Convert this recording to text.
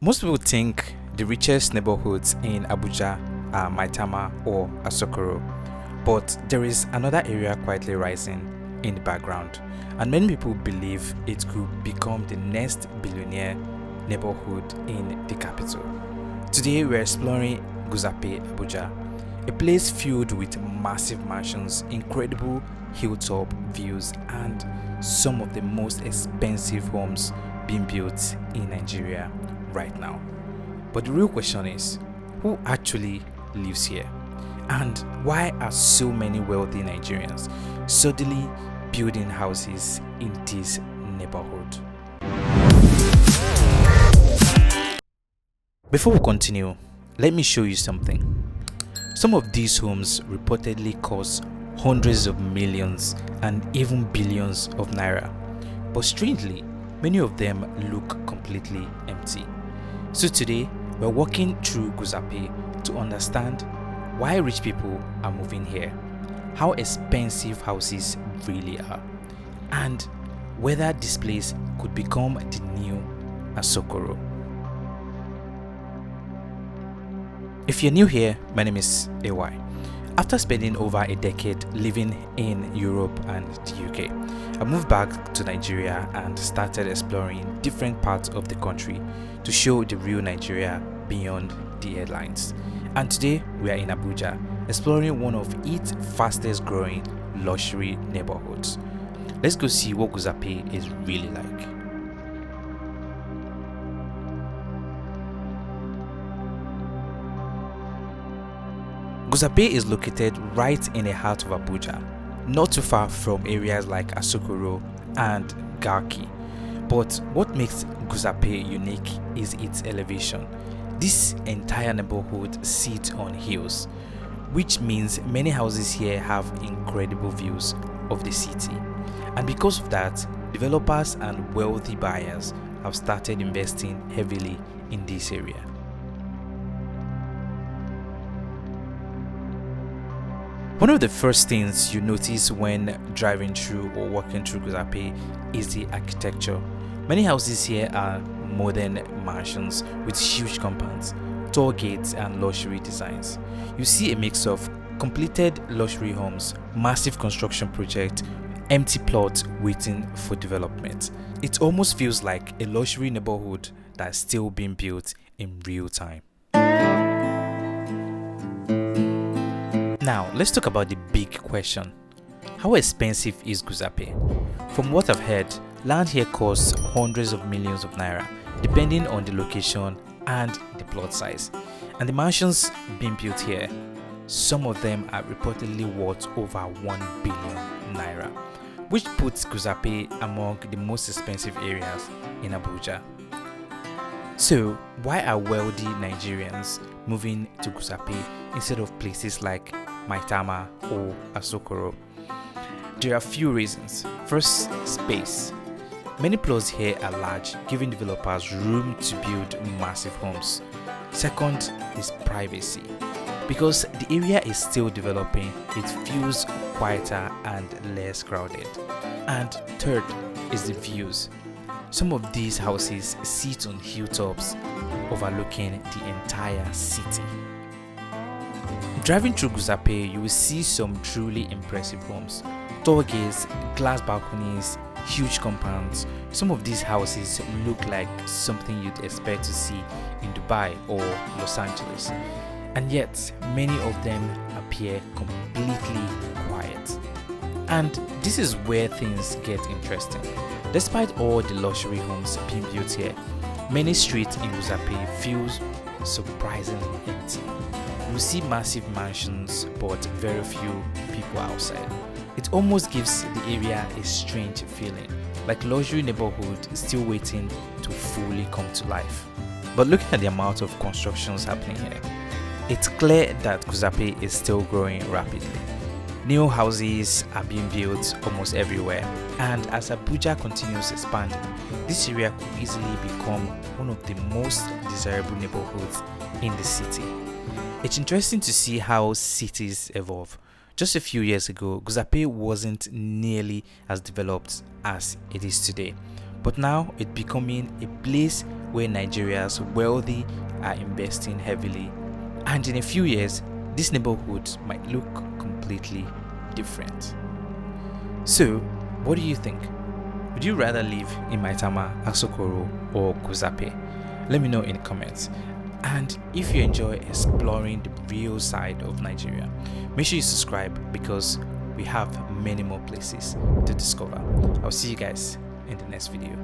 Most people think the richest neighborhoods in Abuja are Maitama or Asokoro, but there is another area quietly rising in the background, and many people believe it could become the next billionaire neighborhood in the capital. Today, we're exploring Guzape Abuja, a place filled with massive mansions, incredible hilltop views, and some of the most expensive homes being built in Nigeria right now. But the real question is, who actually lives here? And why are so many wealthy Nigerians suddenly building houses in this neighborhood? Before we continue, let me show you something. Some of these homes reportedly cost hundreds of millions and even billions of naira. But strangely, many of them look completely empty. So today, we're walking through Guzape to understand why rich people are moving here, how expensive houses really are, and whether this place could become the new Asokoro. If you're new here, my name is AY. After spending over a decade living in Europe and the UK, I moved back to Nigeria and started exploring different parts of the country to show the real Nigeria beyond the headlines. And today we are in Abuja, exploring one of its fastest growing luxury neighborhoods. Let's go see what Guzape is really like. Guzape is located right in the heart of Abuja, not too far from areas like Asokoro and Garki. But what makes Guzape unique is its elevation. This entire neighborhood sits on hills, which means many houses here have incredible views of the city. And because of that, developers and wealthy buyers have started investing heavily in this area. One of the first things you notice when driving through or walking through Guzape is the architecture. Many houses here are modern mansions with huge compounds, tall gates, and luxury designs. You see a mix of completed luxury homes, massive construction projects, empty plots waiting for development. It almost feels like a luxury neighborhood that's still being built in real time. Now, let's talk about the big question. How expensive is Guzape? From what I've heard, land here costs hundreds of millions of naira, depending on the location and the plot size. And the mansions being built here, some of them are reportedly worth over 1 billion naira, which puts Guzape among the most expensive areas in Abuja. So, why are wealthy Nigerians moving to Guzape instead of places like Maitama or Asokoro? There are a few reasons. First, space. Many plots here are large, giving developers room to build massive homes. Second is privacy. Because the area is still developing, it feels quieter and less crowded. And third is the views. Some of these houses sit on hilltops overlooking the entire city. Driving through Guzape, you will see some truly impressive homes. Tall gates, glass balconies, huge compounds. Some of these houses look like something you'd expect to see in Dubai or Los Angeles. And yet, many of them appear completely quiet. And this is where things get interesting. Despite all the luxury homes being built here, many streets in Guzape feels surprisingly empty. You see massive mansions but very few people outside. It almost gives the area a strange feeling, like luxury neighborhood is still waiting to fully come to life. But looking at the amount of constructions happening here, it's clear that Guzape is still growing rapidly. New houses are being built almost everywhere, and as Abuja continues expanding, this area could easily become one of the most desirable neighborhoods in the city. It's interesting to see how cities evolve. Just a few years ago, Guzape wasn't nearly as developed as it is today, but now it's becoming a place where Nigeria's wealthy are investing heavily. And in a few years, these neighborhoods might look completely different. So, what do you think? Would you rather live in Maitama, Asokoro, or Guzape? Let me know in the comments. And if you enjoy exploring the real side of Nigeria, make sure you subscribe because we have many more places to discover. I'll see you guys in the next video.